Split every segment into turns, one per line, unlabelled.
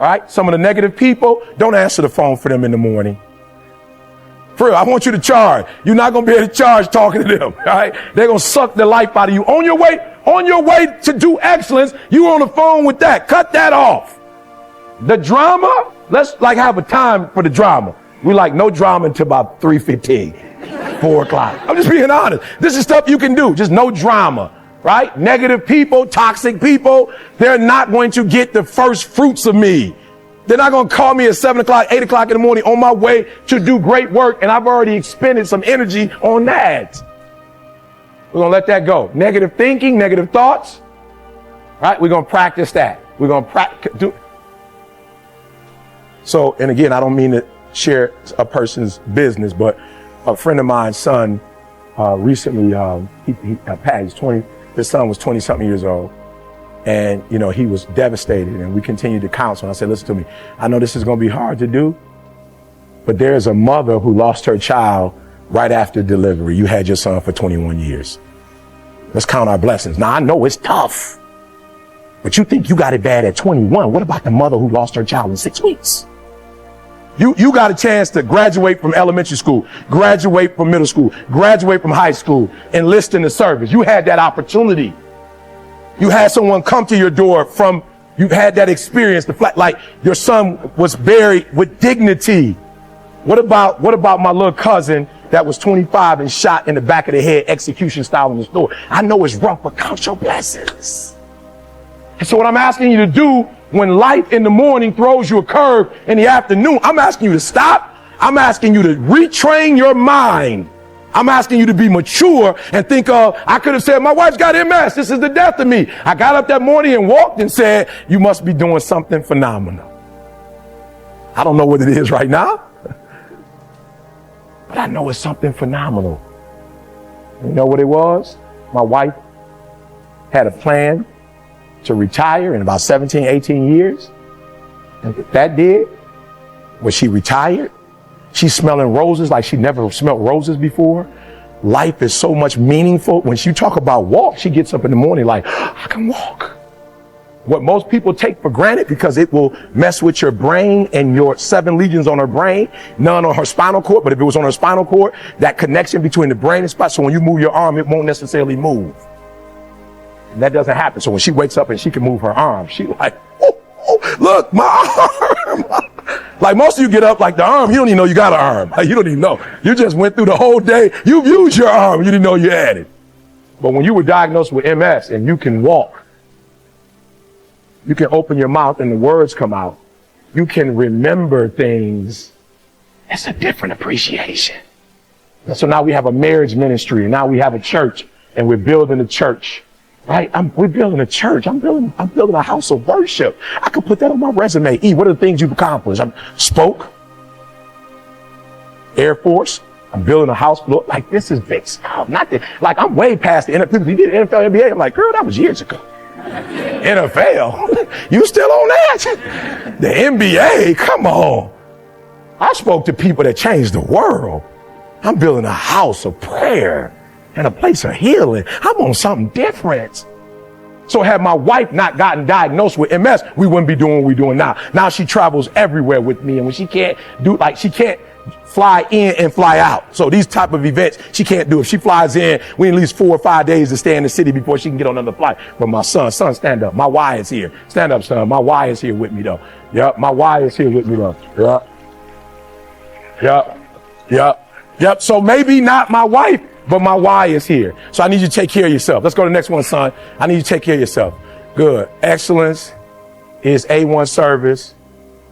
All right. Some of the negative people, don't answer the phone for them in the morning. For real, I want you to charge. You're not going to be able to charge talking to them. All right. They're going to suck the life out of you. On your way to do excellence, you on the phone with that. Cut that off. The drama, let's have a time for the drama. We no drama until about 3:15, 4 o'clock. I'm just being honest. This is stuff you can do. Just no drama, right? Negative people, toxic people, they're not going to get the first fruits of me. They're not going to call me at 7 o'clock, 8 o'clock in the morning on my way to do great work, and I've already expended some energy on that. We're going to let that go. Negative thinking, negative thoughts, right? We're going to practice that. We're going to do. So, and again, I don't mean to share a person's business, but a friend of mine's son recently, he passed 20, his son was 20 something years old. And, he was devastated, and we continued to counsel. And I said, listen to me, I know this is going to be hard to do, but there's a mother who lost her child right after delivery. You had your son for 21 years. Let's count our blessings. Now, I know it's tough, but you think you got it bad at 21. What about the mother who lost her child in 6 weeks? You got a chance to graduate from elementary school, graduate from middle school, graduate from high school, enlist in the service. You had that opportunity. You had someone come to your door you had that experience, your son was buried with dignity. What about my little cousin that was 25 and shot in the back of the head, execution style in the store? I know it's rough, but count your blessings. And so what I'm asking you to do when life in the morning throws you a curve in the afternoon, I'm asking you to stop. I'm asking you to retrain your mind. I'm asking you to be mature and think I could have said, my wife's got MS. This is the death of me. I got up that morning and walked and said, you must be doing something phenomenal. I don't know what it is right now, but I know it's something phenomenal. You know what it was? My wife had a plan to retire in about 17, 18 years. And what that did was she retired. She's smelling roses like she never smelled roses before. Life is so much meaningful. When she talk about walk, she gets up in the morning like, I can walk. What most people take for granted because it will mess with your brain and your 7 legions on her brain, none on her spinal cord. But if it was on her spinal cord, that connection between the brain and spine. So when you move your arm, it won't necessarily move. And that doesn't happen. So when she wakes up and she can move her arm, she look, my arm. Like most of you get up like the arm, you don't even know you got an arm. You don't even know. You just went through the whole day. You've used your arm. You didn't know you had it. But when you were diagnosed with MS and you can walk, you can open your mouth and the words come out. You can remember things. It's a different appreciation. And so now we have a marriage ministry, and now we have a church, and we're building a church. Right? We're building a church. I'm building a house of worship. I could put that on my resume. What are the things you've accomplished? I spoke. Air Force. I'm building a house. Look, this is big stuff. I'm way past the NFL. People did NFL, NBA. I'm like, girl, that was years ago. NFL? You still on that? The NBA? Come on. I spoke to people that changed the world. I'm building a house of prayer and a place of healing. I'm on something different. So had my wife not gotten diagnosed with MS, we wouldn't be doing what we're doing now. Now she travels everywhere with me, and when she can't she can't fly in and fly out. So these type of events, she can't do. If she flies in, we need at least 4 or 5 days to stay in the city before she can get on another flight. But my son, stand up. My Y is here. Stand up, son. My Y is here with me, though. Yep, my Y is here with me, though. Yep. So maybe not my wife, but my Y is here. So I need you to take care of yourself. Let's go to the next one, son. I need you to take care of yourself. Good. Excellence is A1 service,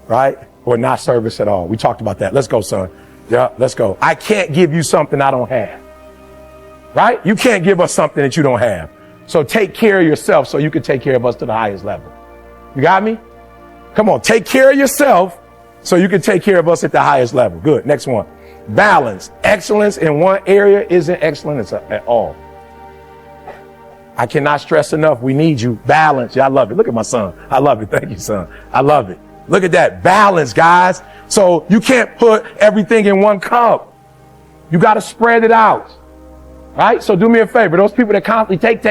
right? Or not service at all. We talked about that. Let's go, son. Yeah, let's go. I can't give you something I don't have. Right? You can't give us something that you don't have. So take care of yourself so you can take care of us to the highest level. You got me? Come on, take care of yourself so you can take care of us at the highest level. Good. Next one. Balance. Excellence in one area isn't excellence at all. I cannot stress enough. We need you. Balance. Yeah, I love it. Look at my son. I love it. Thank you, son. I love it. Look at that. Balance, guys. So you can't put everything in one cup. You got to spread it out. Right? So do me a favor. Those people that constantly take,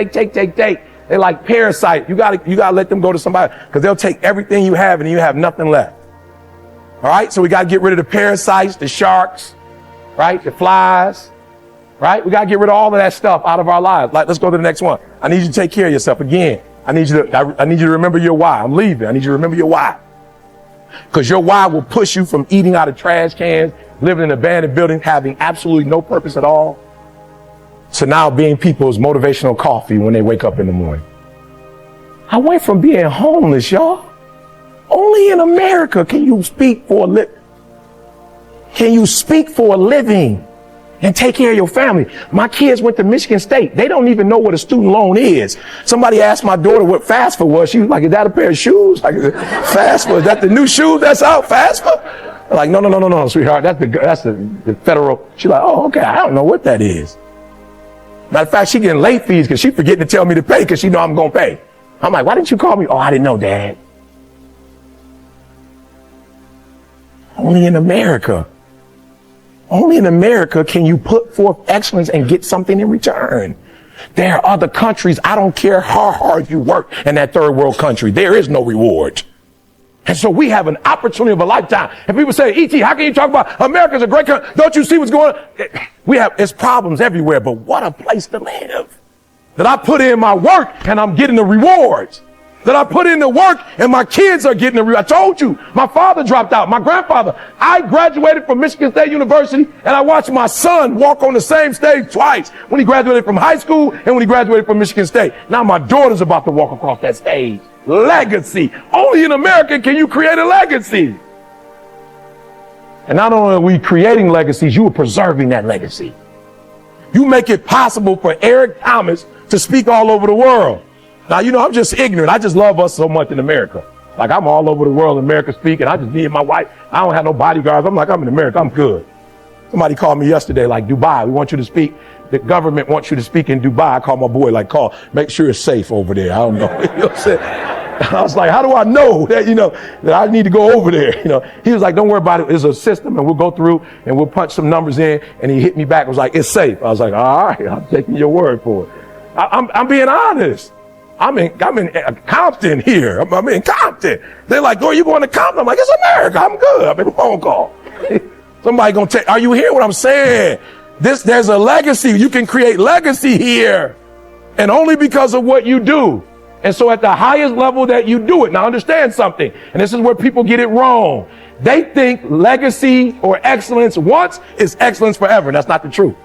They like parasite. You gotta let them go to somebody, because they'll take everything you have and you have nothing left. All right, so we gotta get rid of the parasites, the sharks, right? The flies, right? We gotta get rid of all of that stuff out of our lives. Like, let's go to the next one. I need you to take care of yourself again. I need you to remember your why. I'm leaving. I need you to remember your why. Because your why will push you from eating out of trash cans, living in an abandoned building, having absolutely no purpose at all, to now being people's motivational coffee when they wake up in the morning. I went from being homeless, y'all. Only in America can you speak for a living. Can you speak for a living and take care of your family? My kids went to Michigan State. They don't even know what a student loan is. Somebody asked my daughter what FAFSA was. She was like, is that a pair of shoes? Like, FAFSA, is that the new shoes that's out, FAFSA? I'm like, no, sweetheart. That's the federal. She's like, oh, okay. I don't know what that is. Matter of fact, she getting late fees because she forgetting to tell me to pay because she know I'm going to pay. I'm like, why didn't you call me? Oh, I didn't know, Dad. Only in America. Only in America can you put forth excellence and get something in return. There are other countries, I don't care how hard you work in that third world country, there is no reward. And so we have an opportunity of a lifetime. And people say, E.T., how can you talk about America's a great country? Don't you see what's going on? It's problems everywhere, but what a place to live. That I put in my work and I'm getting the rewards. That I put in the work and my kids are getting the reward. I told you, my father dropped out. My grandfather, I graduated from Michigan State University and I watched my son walk on the same stage twice. When he graduated from high school and when he graduated from Michigan State. Now my daughter's about to walk across that stage. Legacy. Only in America can you create a legacy. And not only are we creating legacies, you are preserving that legacy. You make it possible for Eric Thomas to speak all over the world. Now, I'm just ignorant. I just love us so much in America. Like, I'm all over the world in America speaking. I just need my wife. I don't have no bodyguards. I'm like, I'm in America. I'm good. Somebody called me yesterday, like, Dubai, we want you to speak. The government wants you to speak in Dubai. I called my boy, like, make sure it's safe over there. I don't know. You know what I'm saying? I was like, how do I know that, that I need to go over there? He was like, don't worry about it. It's a system and we'll go through and we'll punch some numbers in. And he hit me back. Was like, it's safe. I was like, all right, I'm taking your word for it. I'm being honest. I'm in Compton here. I'm in Compton. They're like, oh, you going to Compton? I'm like, it's America. I'm good. I made a phone call. Somebody gonna take, are you hearing what I'm saying? There's a legacy. You can create legacy here. And only because of what you do. And so at the highest level that you do it, now understand something, and this is where people get it wrong. They think legacy or excellence once is excellence forever. That's not the truth.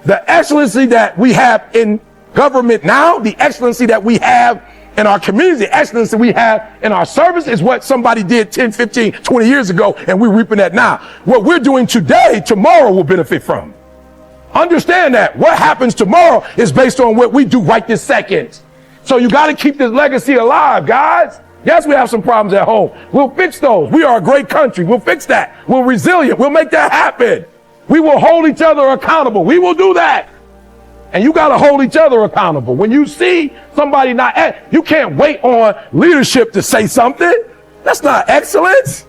The excellency that we have in government now, the excellency that we have in our community, the excellence that we have in our service is what somebody did 10, 15, 20 years ago, and we're reaping that now. What we're doing today, tomorrow will benefit from. Understand that. What happens tomorrow is based on what we do right this second. So you got to keep this legacy alive, guys. Yes, we have some problems at home. We'll fix those. We are a great country. We'll fix that. We're resilient. We'll make that happen. We will hold each other accountable. We will do that. And you got to hold each other accountable. When you see somebody you can't wait on leadership to say something. That's not excellence.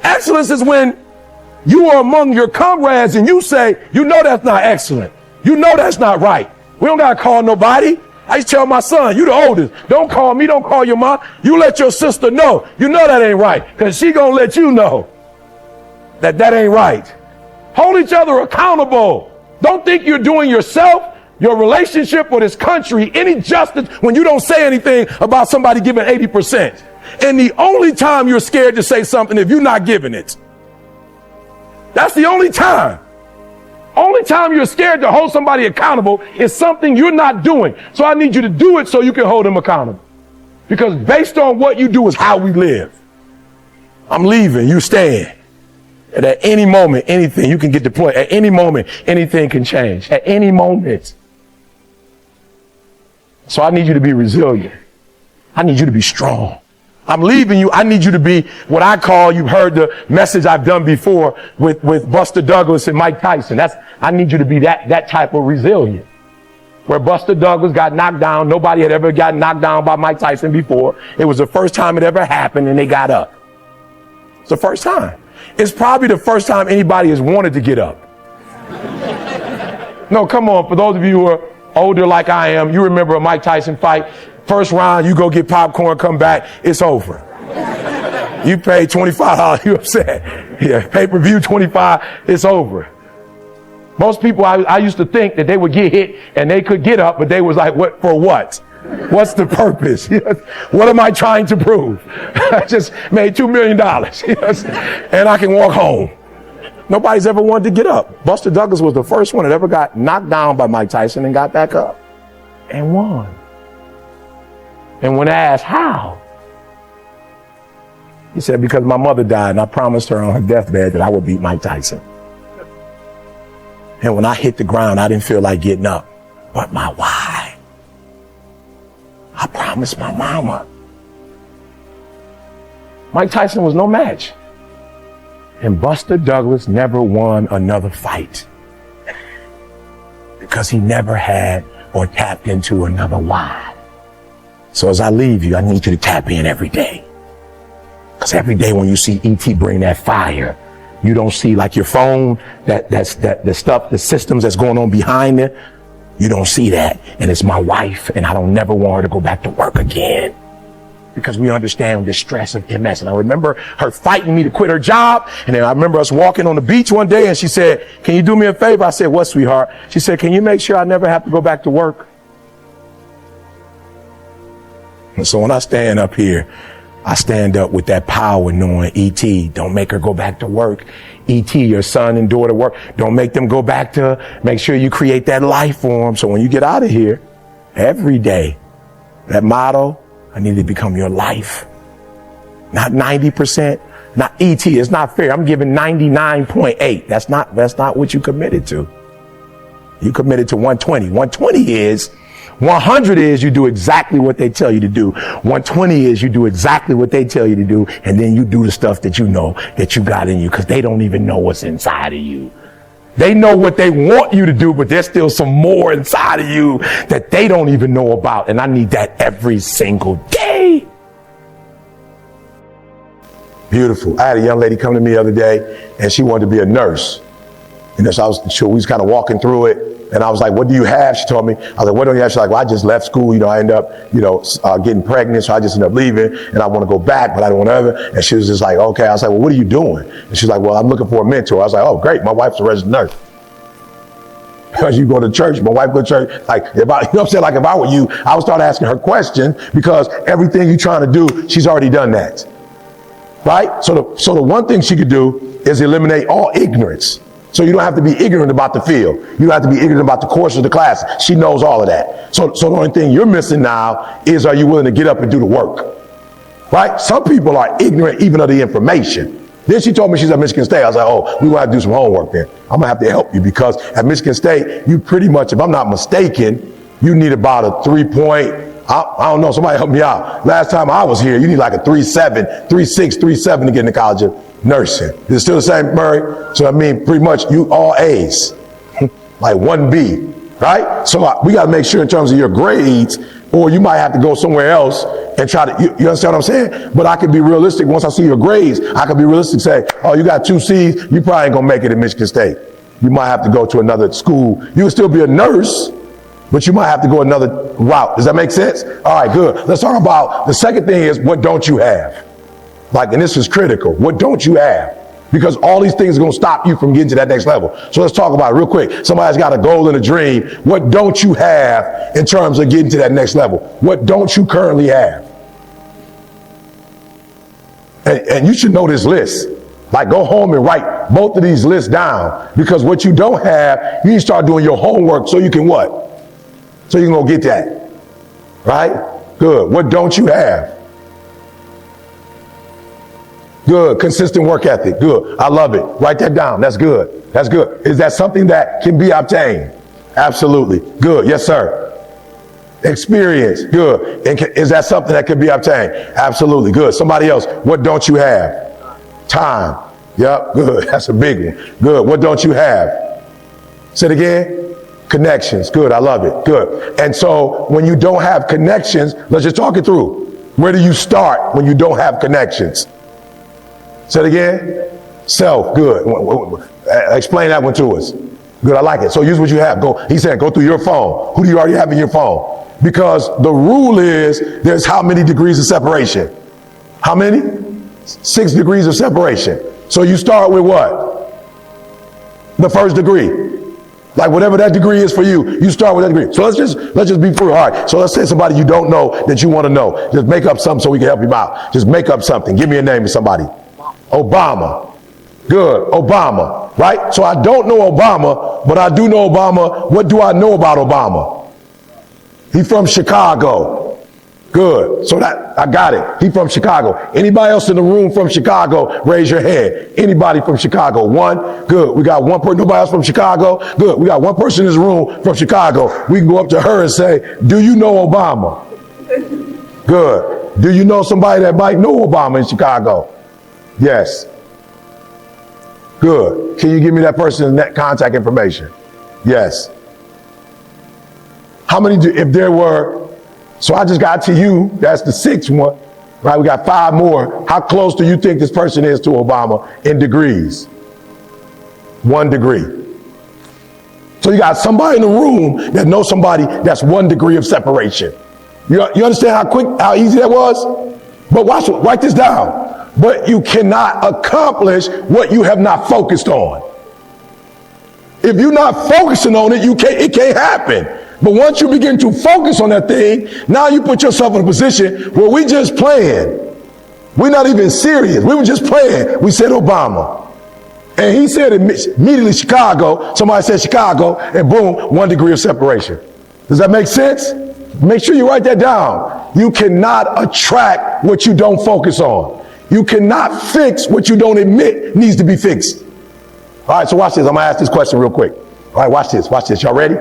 Excellence is when you are among your comrades and you say, that's not excellent. That's not right. We don't got to call nobody. I used to tell my son, you the oldest. Don't call me. Don't call your mom. You let your sister know. That ain't right. Because she going to let you know that ain't right. Hold each other accountable. Don't think you're doing yourself, your relationship, or this country any justice when you don't say anything about somebody giving 80%. And the only time you're scared to say something if you're not giving it. That's the only time. Only time you're scared to hold somebody accountable is something you're not doing. So I need you to do it so you can hold them accountable. Because based on what you do is how we live. I'm leaving, you staying. And at any moment, anything, you can get deployed. At any moment, anything can change. At any moment. So I need you to be resilient. I need you to be strong. I'm leaving you. I need you to be what I call, you've heard the message I've done before with Buster Douglas and Mike Tyson. I need you to be that type of resilient. Where Buster Douglas got knocked down. Nobody had ever gotten knocked down by Mike Tyson before. It was the first time it ever happened and they got up. It's the first time. It's probably the first time anybody has wanted to get up. No, come on. For those of you who are older like I am, you remember a Mike Tyson fight. First round, you go get popcorn, come back, it's over. You paid $25, you upset. Yeah, pay-per-view 25, it's over. Most people, I used to think that they would get hit and they could get up, but they was like, what for what? What's the purpose? What am I trying to prove? I just made $2 million and I can walk home. Nobody's ever wanted to get up. Buster Douglas was the first one that ever got knocked down by Mike Tyson and got back up and won. And when asked how, he said, because my mother died and I promised her on her deathbed that I would beat Mike Tyson. And when I hit the ground, I didn't feel like getting up. But my why? I promised my mama. Mike Tyson was no match. And Buster Douglas never won another fight because he never had or tapped into another why. So as I leave you, I need you to tap in every day. Because every day when you see E.T. bring that fire, you don't see like your phone, the stuff, the systems that's going on behind it. You don't see that. And it's my wife, and I don't never want her to go back to work again. Because we understand the stress of MS. And I remember her fighting me to quit her job. And then I remember us walking on the beach one day and she said, can you do me a favor? I said, what, sweetheart? She said, can you make sure I never have to go back to work? And so when I stand up here, I stand up with that power knowing, E.T., don't make her go back to work. E.T., your son and daughter work. Don't make them go back to, make sure you create that life for them. So when you get out of here, every day, that motto, I need to become your life. Not 90%. Not E.T., it's not fair. I'm giving 99.8. That's not what you committed to. You committed to 120. 100 is you do exactly what they tell you to do. 120 is you do exactly what they tell you to do, and then you do the stuff that you know that you got in you, because they don't even know what's inside of you. They know what they want you to do, but there's still some more inside of you that they don't even know about. And I need that every single day. Beautiful. I had a young lady come to me the other day and she wanted to be a nurse. And so we was kind of walking through it. And I was like, what do you have? She told me. I was like, what do you have? She's like, well, I just left school. I end up, getting pregnant. So I just ended up leaving and I want to go back, but I don't want to ever. And she was just like, okay. I was like, well, what are you doing? And she's like, well, I'm looking for a mentor. I was like, oh, great. My wife's a registered nurse. Because you go to church, my wife go to church. Like, if I, I'm saying? Like, if I were you, I would start asking her questions, because everything you're trying to do, she's already done that. Right? So the one thing she could do is eliminate all ignorance. So you don't have to be ignorant about the field. You don't have to be ignorant about the course of the class. She knows all of that. So the only thing you're missing now is, are you willing to get up and do the work? Right? Some people are ignorant even of the information. Then she told me she's at Michigan State. I was like, oh, we're going to have to do some homework then. I'm going to have to help you, because at Michigan State, you pretty much, if I'm not mistaken, you need about a 3-point, I don't know, somebody help me out. Last time I was here, you need like a 3.7, 3.6, 3.7 to get into college of nursing. Is it still the same, Murray? So I mean, pretty much you all A's, like 1B, right? So we got to make sure in terms of your grades, or you might have to go somewhere else and try to, you understand what I'm saying? But I can be realistic. Once I see your grades, I can be realistic and say, oh, you got 2 C's, you probably ain't gonna make it at Michigan State. You might have to go to another school. You can still be a nurse, but you might have to go another route. Does that make sense? All right, good. Let's talk about, the second thing is, what don't you have? Like, and this is critical. What don't you have? Because all these things are going to stop you from getting to that next level. So let's talk about it real quick. Somebody's got a goal and a dream. What don't you have in terms of getting to that next level? What don't you currently have? And you should know this list. Like, go home and write both of these lists down, because what you don't have, you need to start doing your homework so you can what? So you can go get that. Right? Good. What don't you have? Good. Consistent work ethic. Good. I love it. Write that down. That's good. That's good. Is that something that can be obtained? Absolutely. Good. Yes, sir. Experience. Good. And is that something that can be obtained? Absolutely. Good. Somebody else. What don't you have? Time. Yep. Good. That's a big one. Good. What don't you have? Say it again. Connections. Good. I love it. Good. And so when you don't have connections, let's just talk it through. Where do you start when you don't have connections? Say it again. Self. Good. Explain that one to us.
Good, I like it. So use what you have. Go. He's saying go through your phone. Who do you already have in your phone? Because the rule is there's how many degrees of separation? How many? 6 degrees of separation. So you start with what? The first degree. Like whatever that degree is for you, you start with that degree. So let's just be free. All right. So let's say somebody you don't know that you want to know. Just make up something so we can help you out. Just make up something. Give me a name of somebody. Obama. Good. Obama. Right? So I don't know Obama, but I do know Obama. What do I know about Obama? He's from Chicago. Good. So that I got it. He from Chicago. Anybody else in the room from Chicago? Raise your hand. Anybody from Chicago? One. Good. We got one person. Nobody else from Chicago. Good. We got one person in this room from Chicago. We can go up to her and say, "Do you know Obama?" Good. Do you know somebody that might know Obama in Chicago? Yes. Good. Can you give me that person's net contact information? Yes. How many if there were? So I just got to you, that's the 6th one, right? We got 5 more. How close do you think this person is to Obama in degrees? 1 degree. So you got somebody in the room that knows somebody that's 1 degree of separation. You understand how easy that was? But watch it, write this down. But you cannot accomplish what you have not focused on. If you're not focusing on it, it can't happen. But once you begin to focus on that thing, now you put yourself in a position where we just playing. We're not even serious. We were just playing. We said Obama. And he said immediately Chicago. Somebody said Chicago, and boom, 1 degree of separation. Does that make sense? Make sure you write that down. You cannot attract what you don't focus on. You cannot fix what you don't admit needs to be fixed. All right, so watch this. I'm going to ask this question real quick. All right, watch this. Watch this. Y'all ready?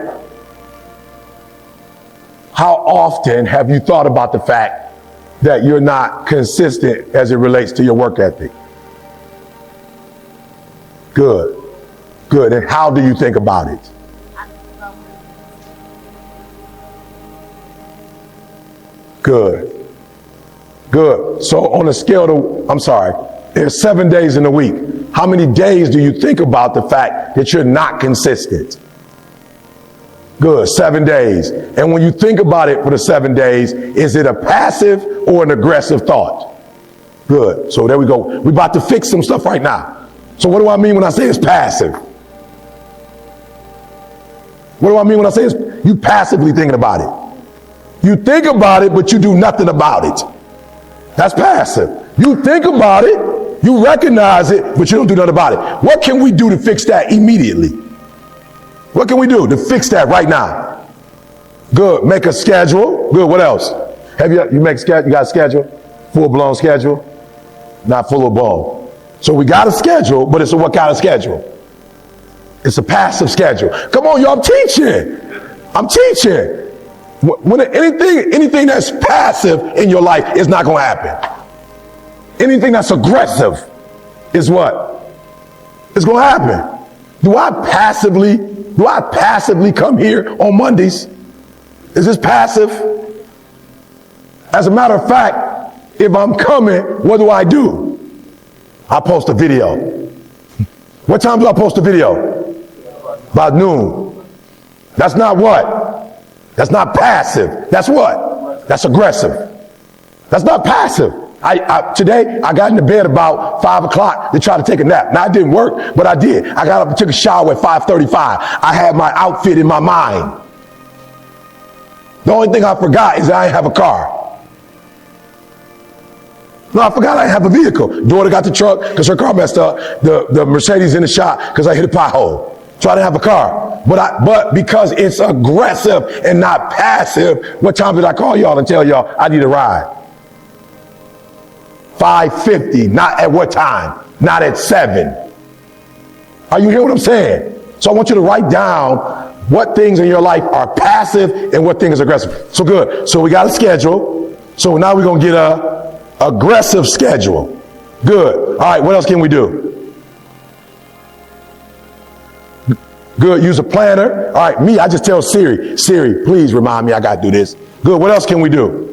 How often have you thought about the fact that you're not consistent as it relates to your work ethic? Good. Good. And how do you think about it? Good. Good. So on a scale there's 7 days in a week. How many days do you think about the fact that you're not consistent? Good. 7 days. And when you think about it for the 7 days, is it a passive or an aggressive thought? Good. So there we go. We're about to fix some stuff right now. So what do I mean when I say it's passive? What do I mean when I say it's you passively thinking about it? You think about it, but you do nothing about it. That's passive. You think about it, you recognize it, but you don't do nothing about it. What can we do to fix that immediately? What can we do to fix that right now? Good. Make a schedule. Good. What else? Have you make schedule? You got a schedule? Full-blown schedule? Not full of blown. So we got a schedule, but it's a what kind of schedule? It's a passive schedule. Come on, y'all. I'm teaching. When anything that's passive in your life is not going to happen. Anything that's aggressive is what? It's going to happen. Do I passively come here on Mondays? Is this passive? As a matter of fact, if I'm coming, what do? I post a video. What time do I post a video? About noon. That's not what? That's not passive. That's what? That's aggressive. That's not passive. Today, I got into bed about 5 o'clock to try to take a nap. Now, it didn't work, but I did. I got up and took a shower at 5:35. I had my outfit in my mind. The only thing I forgot is that I didn't have a car. No, I forgot I didn't have a vehicle. Daughter got the truck because her car messed up. The Mercedes in the shop because I hit a pothole. So I didn't have a car. But because it's aggressive and not passive, what time did I call y'all and tell y'all I need a ride? 5:50, not at what time? Not at 7. Are you hearing what I'm saying? So I want you to write down what things in your life are passive and what things are aggressive. So good. So we got a schedule. So now we're going to get a aggressive schedule. Good. All right, what else can we do? Good. Use a planner. All right, I just tell Siri, please remind me I got to do this. Good. What else can we do?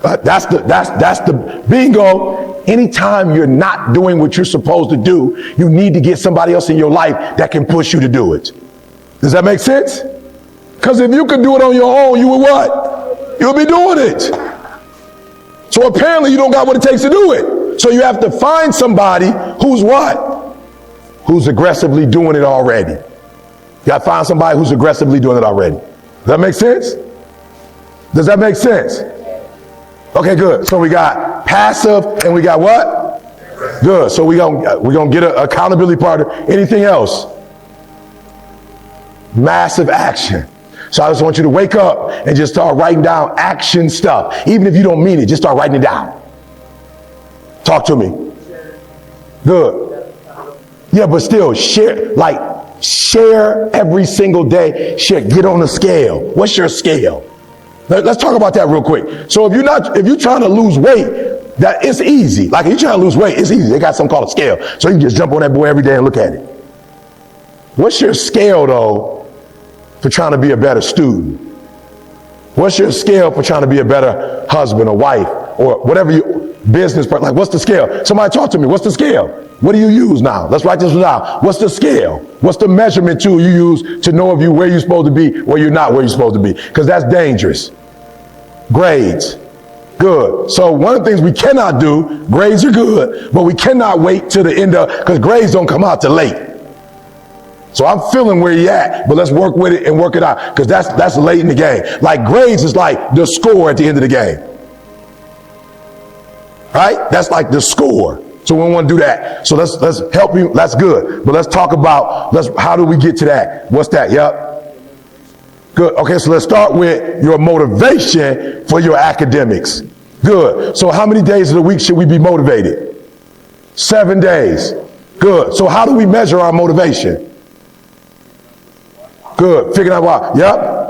That's the bingo. anytime you're not doing what you're supposed to do, you need to get somebody else in your life that can push you to do it. Does that make sense? Because if you could do it on your own, you would what? You'll be doing it. So apparently you don't got what it takes to do it. So you have to find somebody who's what? Who's aggressively doing it already. You got to find somebody who's aggressively doing it already. Does that make sense? Does that make sense? Okay, good. So we got passive and we got what? Good. So we're gonna get an accountability partner. Anything else? Massive action. So I just want you to wake up and just start writing down action stuff. Even if you don't mean it, just start writing it down. Talk to me. Good. Yeah, but still share every single day. Share, get on the scale. What's your scale? Let's talk about that real quick. So if you're trying to lose weight, that it's easy. Like if you're trying to love weight, it's easy. They got something called a scale. So you can just jump on that boy every day and look at it. What's your scale though for trying to be a better student? What's your scale for trying to be a better husband or wife or whatever you business partner? Like what's the scale? Somebody talk to me. What's the scale? What do you use now? Let's write this down. What's the scale? What's the measurement tool you use to know if you where you're supposed to be or you're not where you're supposed to be? Because that's dangerous. Grades. Good. So one of the things we cannot do, grades are good, but we cannot wait till the end because grades don't come out till late. So I'm feeling where you're at, but let's work with it and work it out because that's late in the game. Like grades is like the score at the end of the game. Right? That's like the score. So we don't want to do that. So let's help you. That's good. But let's talk about how do we get to that? What's that? Yep. Good. Okay, so let's start with your motivation for your academics. Good. So how many days of the week should we be motivated? 7 days. Good. So how do we measure our motivation? Good. Figuring out why. Yep.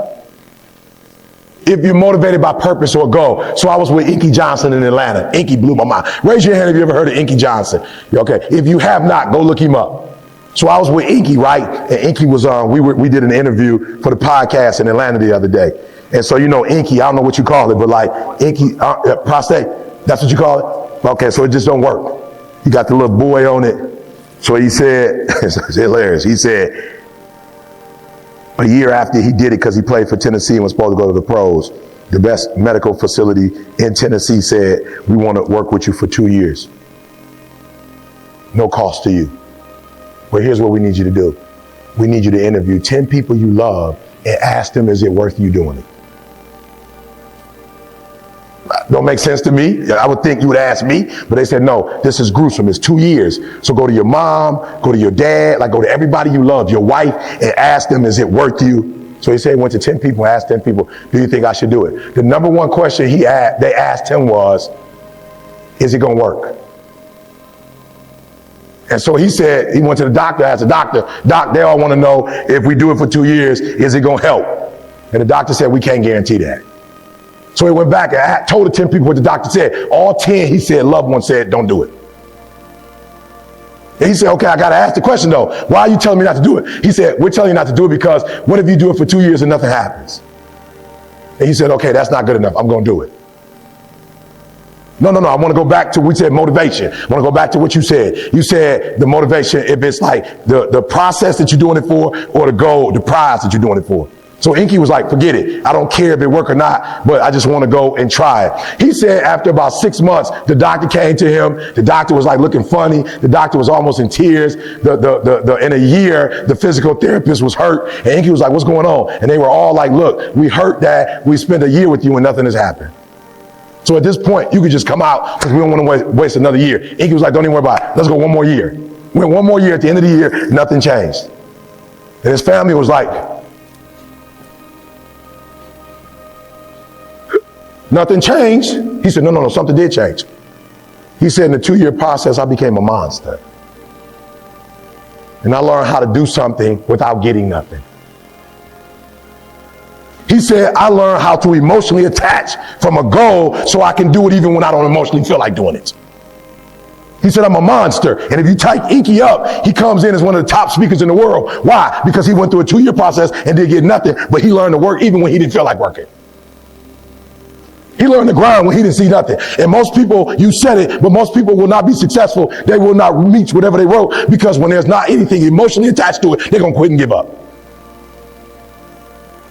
If you're motivated by purpose or goal. So I was with Inky Johnson in Atlanta. Inky blew my mind. Raise your hand if you ever heard of Inky Johnson. Okay. If you have not, go look him up. So I was with Inky, right? And Inky was on, we did an interview for the podcast in Atlanta the other day. And so, you know, Inky, I don't know what you call it, but like Inky, prostate, that's what you call it? Okay, so it just don't work. He got the little boy on it. So he said, it's hilarious. He said, a year after he did it, because he played for Tennessee and was supposed to go to the pros, the best medical facility in Tennessee said, we want to work with you for 2 years. No cost to you. But here's what we need you to do. We need you to interview 10 people you love and ask them, is it worth you doing it? Don't make sense to me. I would think you would ask me, but they said, no, this is gruesome. It's 2 years. So go to your mom, go to your dad, like go to everybody you love, your wife, and ask them, is it worth you? So he said he went to 10 people, asked 10 people, do you think I should do it? The number one question they asked him was, is it going to work? And so he said, he went to the doctor, asked the doctor, doc, they all want to know if we do it for 2 years, is it going to help? And the doctor said, we can't guarantee that. So he went back and told the 10 people what the doctor said. All 10, he said, loved ones said, don't do it. And he said, okay, I got to ask the question though. Why are you telling me not to do it? He said, we're telling you not to do it because what if you do it for 2 years and nothing happens? And he said, okay, that's not good enough. I'm going to do it. No. I want to go back to, we said motivation. I want to go back to what you said. You said the motivation, if it's like the process that you're doing it for or the goal, the prize that you're doing it for. So Inky was like, forget it. I don't care if it work or not, but I just want to go and try it. He said after about 6 months, the doctor came to him. The doctor was like looking funny. The doctor was almost in tears. In a year, the physical therapist was hurt. And Inky was like, what's going on? And they were all like, look, we hurt that. We spent a year with you and nothing has happened. So at this point, you could just come out because we don't want to waste another year. Inky was like, don't even worry about it. Let's go one more year. We went one more year. At the end of the year, nothing changed. And his family was like, nothing changed. He said, no, something did change. He said in the 2-year process, I became a monster. And I learned how to do something without getting nothing. He said, I learned how to emotionally attach from a goal so I can do it even when I don't emotionally feel like doing it. He said, I'm a monster. And if you type Inky up, he comes in as one of the top speakers in the world. Why? Because he went through a 2-year process and didn't get nothing, but he learned to work even when he didn't feel like working. He learned to grind when he didn't see nothing. And most people, you said it, but most people will not be successful. They will not reach whatever they wrote, because when there's not anything emotionally attached to it, they're going to quit and give up.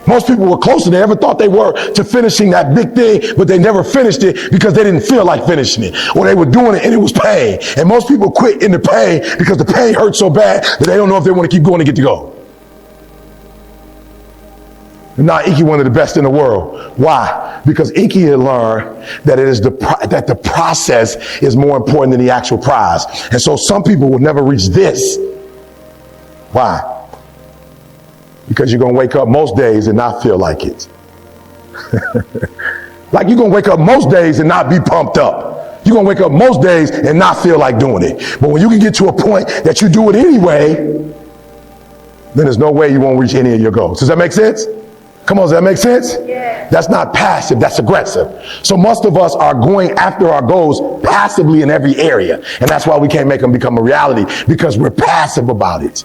Most people were closer than they ever thought they were to finishing that big thing, but they never finished it because they didn't feel like finishing it, or they were doing it and it was pain. And most people quit in the pain because the pain hurts so bad that they don't know if they want to keep going to get to go. And now Inky, one of the best in the world. Why? Because Inky had learned that that the process is more important than the actual prize. And so some people will never reach this. Why? Because you're going to wake up most days and not feel like it. Like you're going to wake up most days and not be pumped up. You're going to wake up most days and not feel like doing it. But when you can get to a point that you do it anyway, then there's no way you won't reach any of your goals. Does that make sense? Come on, does that make sense? Yeah. That's not passive, that's aggressive. So most of us are going after our goals passively in every area. And that's why we can't make them become a reality, because we're passive about it.